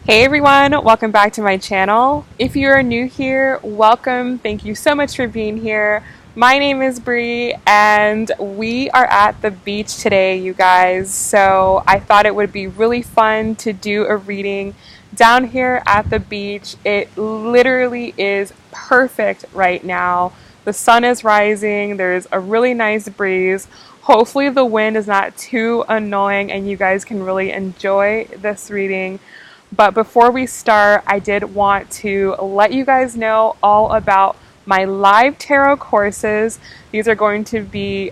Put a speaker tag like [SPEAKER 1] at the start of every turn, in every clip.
[SPEAKER 1] Hey everyone, welcome back to my channel. If you are new here, welcome. Thank you so much for being here. My name is Bree and we are at the beach today, you guys. So I thought it would be really fun to do a reading down here at the beach. It literally is perfect right now. The sun is rising, there's a really nice breeze. Hopefully the wind is not too annoying and you guys can really enjoy this reading. But before we start, I did want to let you guys know all about my live tarot courses. These are going to be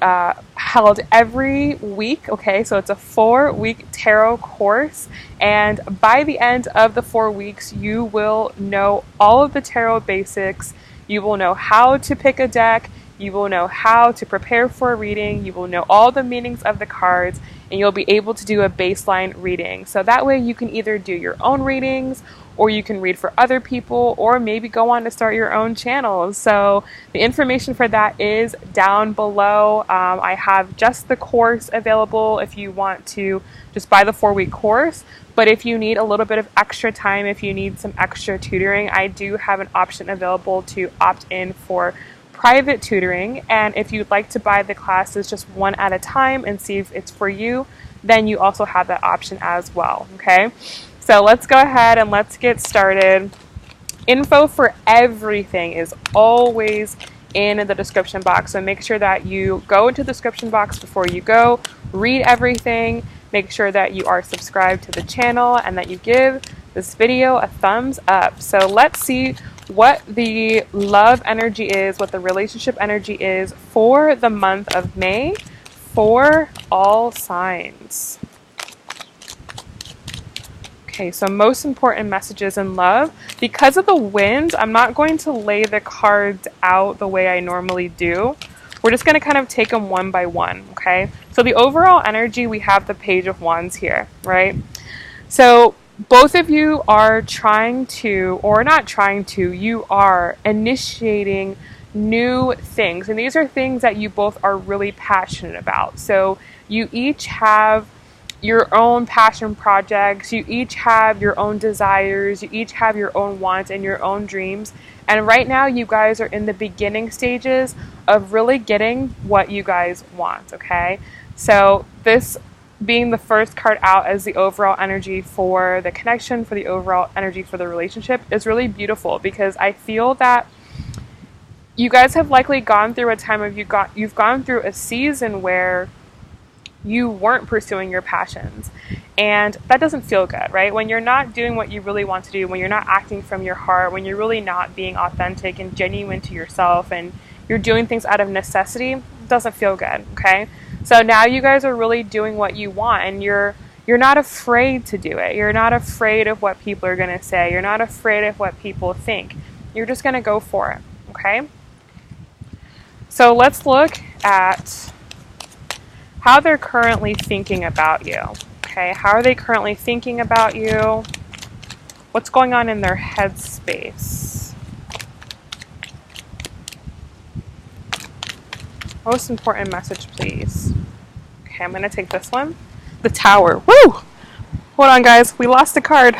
[SPEAKER 1] held every week, okay? So it's a 4-week tarot course. And by the end of the 4 weeks, you will know all of the tarot basics. You will know how to pick a deck. You will know how to prepare for a reading. You will know all the meanings of the cards, and you'll be able to do a baseline reading. So that way you can either do your own readings, or you can read for other people, or maybe go on to start your own channels. So the information for that is down below. I have just the course available if you want to just buy the 4-week course. But if you need a little bit of extra time, if you need some extra tutoring, I do have an option available to opt in for private tutoring. And if you'd like to buy the classes just one at a time and see if it's for you, then you also have that option as well. Okay, so let's go ahead and let's get started. Info for everything is always in the description box, so make sure that you go into the description box before you go, read everything, make sure that you are subscribed to the channel, and that you give this video a thumbs up. So let's see what the love energy is, what the relationship energy is for the month of May for all signs. Okay, so most important messages in love. Because of the wind, I'm not going to lay the cards out the way I normally do. We're just going to kind of take them one by one, okay? So the overall energy, we have the Page of Wands here, right? So both of you are trying to, or not trying to, you are initiating new things. And these are things that you both are really passionate about. So you each have your own passion projects, you each have your own desires, you each have your own wants and your own dreams. And right now you guys are in the beginning stages of really getting what you guys want, okay? So this being the first card out as the overall energy for the connection, for the overall energy for the relationship, is really beautiful, because I feel that you guys have likely gone through a time of you've gone through a season where you weren't pursuing your passions, and that doesn't feel good, right? When you're not doing what you really want to do, when you're not acting from your heart, when you're really not being authentic and genuine to yourself, and you're doing things out of necessity, it doesn't feel good, okay? So now you guys are really doing what you want, and you're not afraid to do it. You're not afraid of what people are going to say. You're not afraid of what people think. You're just going to go for it, okay? So let's look at how they're currently thinking about you, okay? How are they currently thinking about you? What's going on in their headspace? Most important message, please. Okay, I'm going to take this one. The Tower. Woo! Hold on, guys. We lost a card.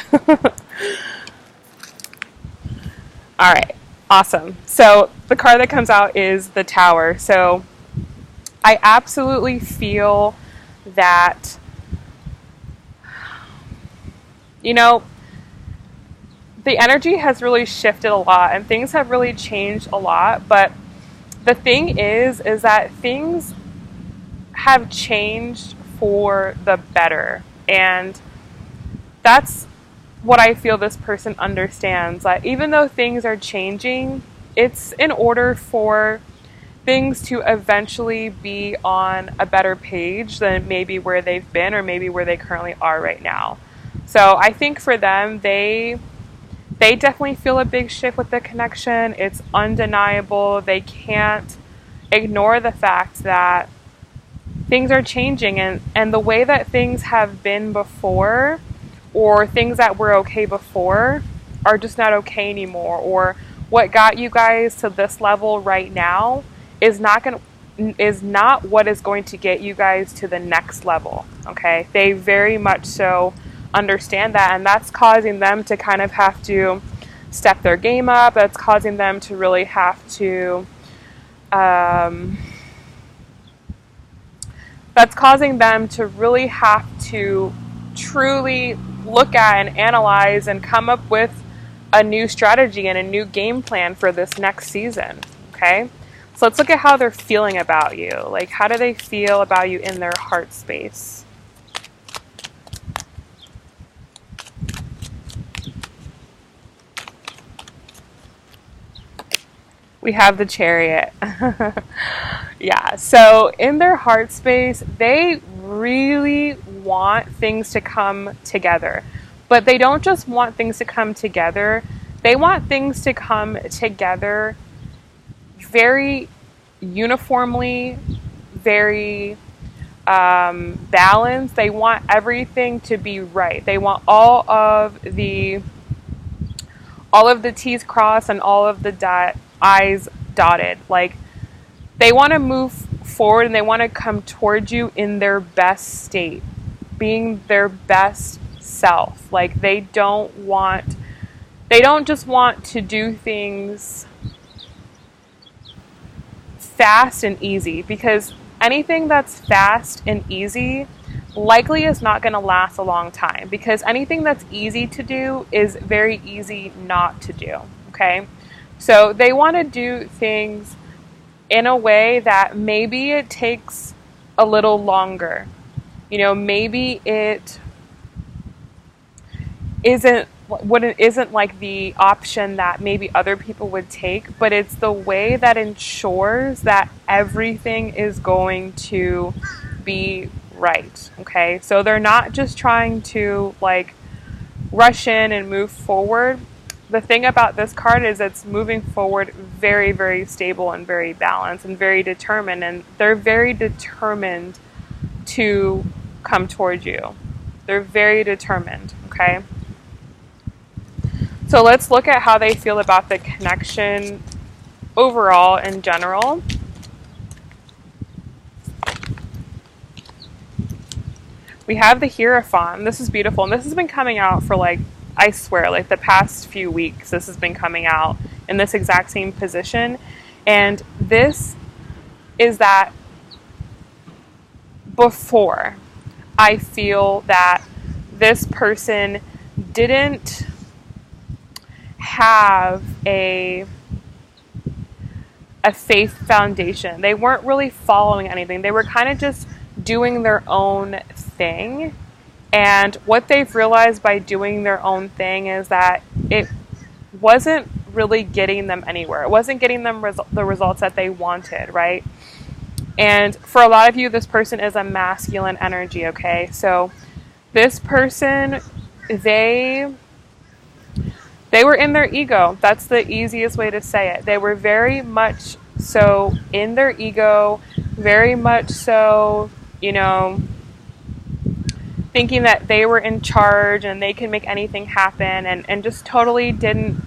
[SPEAKER 1] All right. Awesome. So the card that comes out is the Tower. So I absolutely feel that, you know, the energy has really shifted a lot and things have really changed a lot. But the thing is that things have changed for the better. And that's what I feel this person understands. Like, even though things are changing, it's in order for things to eventually be on a better page than maybe where they've been or maybe where they currently are right now. So I think for them, they definitely feel a big shift with the connection. It's undeniable. They can't ignore the fact that things are changing, and the way that things have been before, or things that were okay before, are just not okay anymore. Or what got you guys to this level right now is not what is going to get you guys to the next level. Okay, they very much so understand that, and that's causing them to kind of have to step their game up. That's causing them to really have to truly look at and analyze and come up with a new strategy and a new game plan for this next season. Okay, so let's look at how they're feeling about you. Like, how do they feel about you in their heart space? We have the Chariot. Yeah, so in their heart space, they really want things to come together. But they don't just want things to come together, they want things to come together very uniformly, very balanced. They want everything to be right. They want all of the T's crossed and all of the I's dotted. Like, they want to move forward and they want to come towards you in their best state, being their best self. Like, they don't just want to do things fast and easy, because anything that's fast and easy likely is not going to last a long time, because anything that's easy to do is very easy not to do. Okay, so they want to do things in a way that maybe it takes a little longer. You know, maybe it isn't like the option that maybe other people would take, but it's the way that ensures that everything is going to be right. Okay, so they're not just trying to like rush in and move forward. The thing about this card is it's moving forward very, very stable and very balanced and very determined, and they're very determined to come towards you. They're very determined. Okay, so let's look at how they feel about the connection overall in general. We have the Hierophant. This is beautiful, and this has been coming out for like, I swear, like the past few weeks. This has been coming out in this exact same position, and this is that before, I feel that this person didn't have a faith foundation. They weren't really following anything. They were kind of just doing their own thing. And what they've realized by doing their own thing is that it wasn't really getting them anywhere. It wasn't getting them the results that they wanted, right? And for a lot of you, this person is a masculine energy, okay? So this person, they were in their ego. That's the easiest way to say it. They were very much so in their ego, very much so, you know, thinking that they were in charge and they can make anything happen, and just totally didn't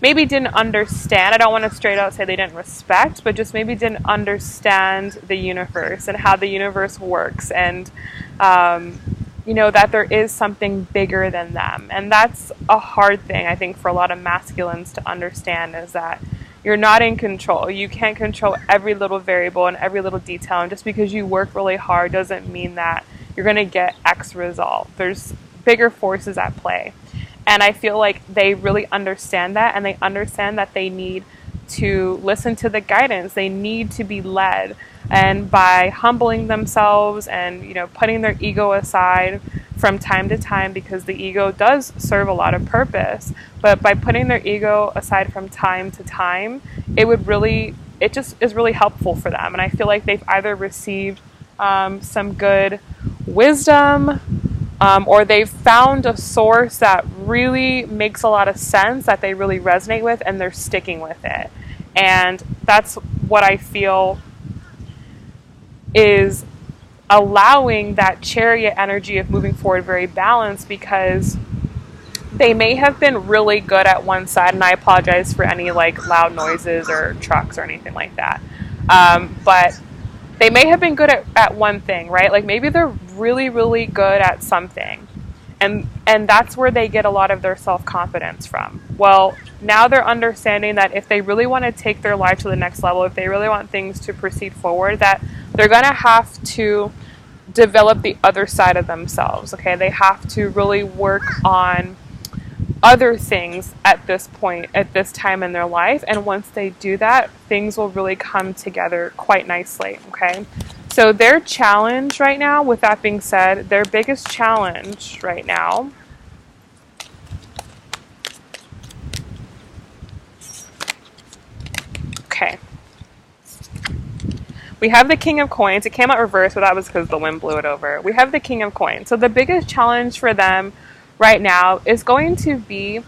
[SPEAKER 1] understand. I don't want to straight out say they didn't respect, but just maybe didn't understand the universe and how the universe works, and you know, that there is something bigger than them. And that's a hard thing, I think, for a lot of masculines to understand, is that you're not in control. You can't control every little variable and every little detail, and just because you work really hard doesn't mean that you're going to get X result. There's bigger forces at play. And I feel like they really understand that, and they understand that they need to listen to the guidance. They need to be led. And by humbling themselves and, you know, putting their ego aside from time to time, because the ego does serve a lot of purpose, but by putting their ego aside from time to time, it just is really helpful for them. And I feel like they've either received some good wisdom, or they've found a source that really makes a lot of sense, that they really resonate with, and they're sticking with it. And that's what I feel is allowing that Chariot energy of moving forward very balanced, because they may have been really good at one side, and I apologize for any like loud noises or trucks or anything like that, but they may have been good at one thing, right? Like maybe they're really, really good at something, And that's where they get a lot of their self-confidence from. Well, now they're understanding that if they really want to take their life to the next level, if they really want things to proceed forward, that they're going to have to develop the other side of themselves. Okay, they have to really work on other things at this point, at this time in their life, and once they do that, things will really come together quite nicely. Okay, so their challenge right now, with that being said, their biggest challenge right now okay, we have the King of Coins. It came out reversed, but that was because the wind blew it over. We have the King of Coins. So the biggest challenge for them right now is going to be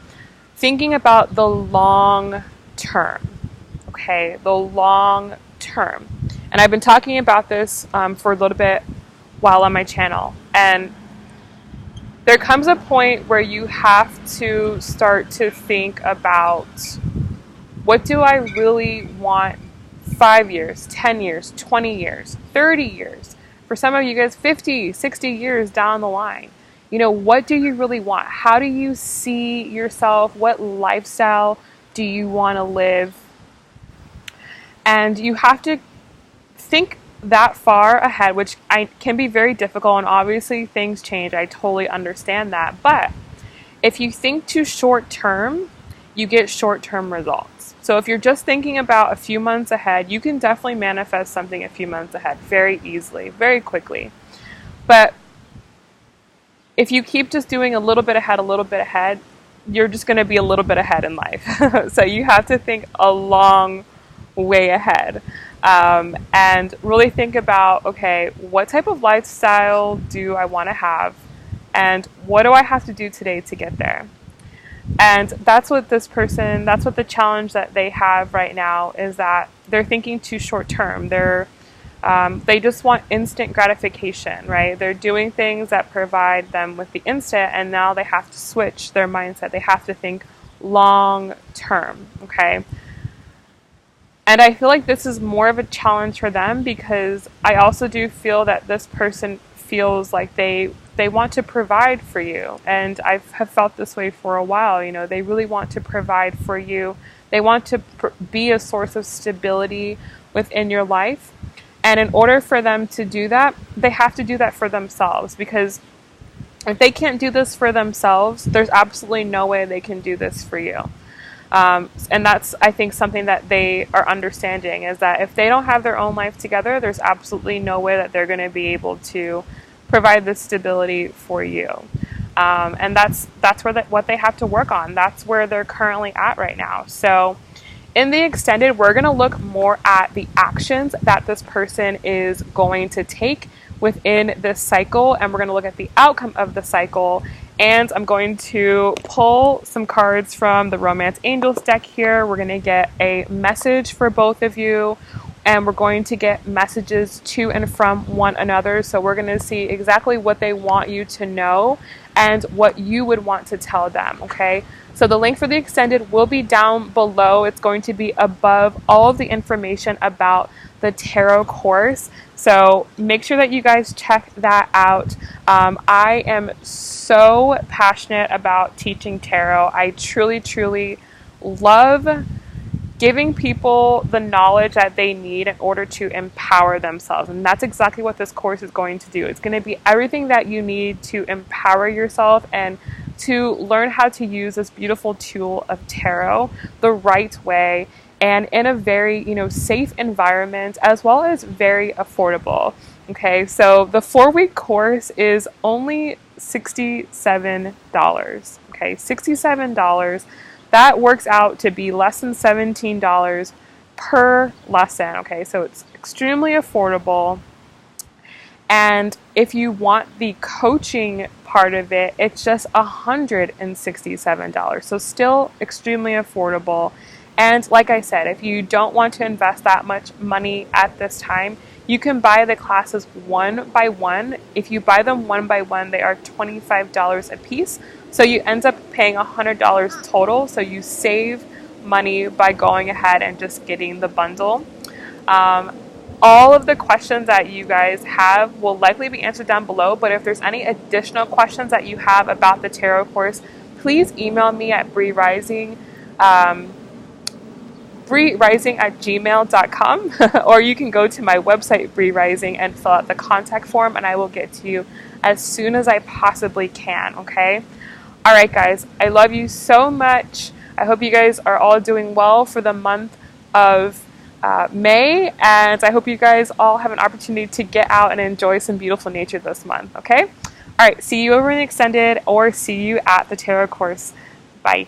[SPEAKER 1] thinking about the long term. Okay, the long term. And I've been talking about this for a little bit while on my channel. And there comes a point where you have to start to think about, what do I really want 5 years, 10 years, 20 years, 30 years? For some of you guys, 50, 60 years down the line. What do you really want? How do you see yourself? What lifestyle do you want to live? And you have to think that far ahead, which can be very difficult, and obviously things change. I totally understand that. But if you think too short term, you get short term results. So if you're just thinking about a few months ahead, you can definitely manifest something a few months ahead very easily, very quickly. But if you keep just doing a little bit ahead, you're just going to be a little bit ahead in life. So you have to think a long way ahead. And really think about, okay, what type of lifestyle do I want to have? And what do I have to do today to get there? And that's what the challenge that they have right now is, that they're thinking too short term. They just want instant gratification, right? They're doing things that provide them with the instant, and now they have to switch their mindset. They have to think long term, okay? And I feel like this is more of a challenge for them, because I also do feel that this person feels like they want to provide for you. And I have felt this way for a while. They really want to provide for you. They want to be a source of stability within your life. And in order for them to do that, they have to do that for themselves, because if they can't do this for themselves, there's absolutely no way they can do this for you. And that's, I think, something that they are understanding, is that if they don't have their own life together, there's absolutely no way that they're going to be able to provide this stability for you. And that's what they have to work on. That's where they're currently at right now. So in the extended, we're going to look more at the actions that this person is going to take within this cycle, and we're going to look at the outcome of the cycle. And I'm going to pull some cards from the Romance Angels deck here. We're going to get a message for both of you, and we're going to get messages to and from one another. So we're going to see exactly what they want you to know and what you would want to tell them, okay? So the link for the extended will be down below. It's going to be above all of the information about the tarot course. So make sure that you guys check that out. I am so passionate about teaching tarot. I truly, truly love giving people the knowledge that they need in order to empower themselves. And that's exactly what this course is going to do. It's going to be everything that you need to empower yourself and to learn how to use this beautiful tool of tarot the right way, and in a very, safe environment, as well as very affordable. Okay, so the 4-week course is only $67. Okay, $67. That works out to be less than $17 per lesson. Okay, so it's extremely affordable. And if you want the coaching part of it, it's just $167. So still extremely affordable. And like I said, if you don't want to invest that much money at this time, you can buy the classes one by one. If you buy them one by one, they are $25 a piece. So you end up paying $100 total. So you save money by going ahead and just getting the bundle. All of the questions that you guys have will likely be answered down below, but if there's any additional questions that you have about the tarot course, please email me at BreeRising, BreeRising@gmail.com, or you can go to my website, BreeRising, and fill out the contact form, and I will get to you as soon as I possibly can, okay? All right, guys, I love you so much. I hope you guys are all doing well for the month of May, and I hope you guys all have an opportunity to get out and enjoy some beautiful nature this month, okay? All right, see you over in the extended, or see you at the tarot course. Bye.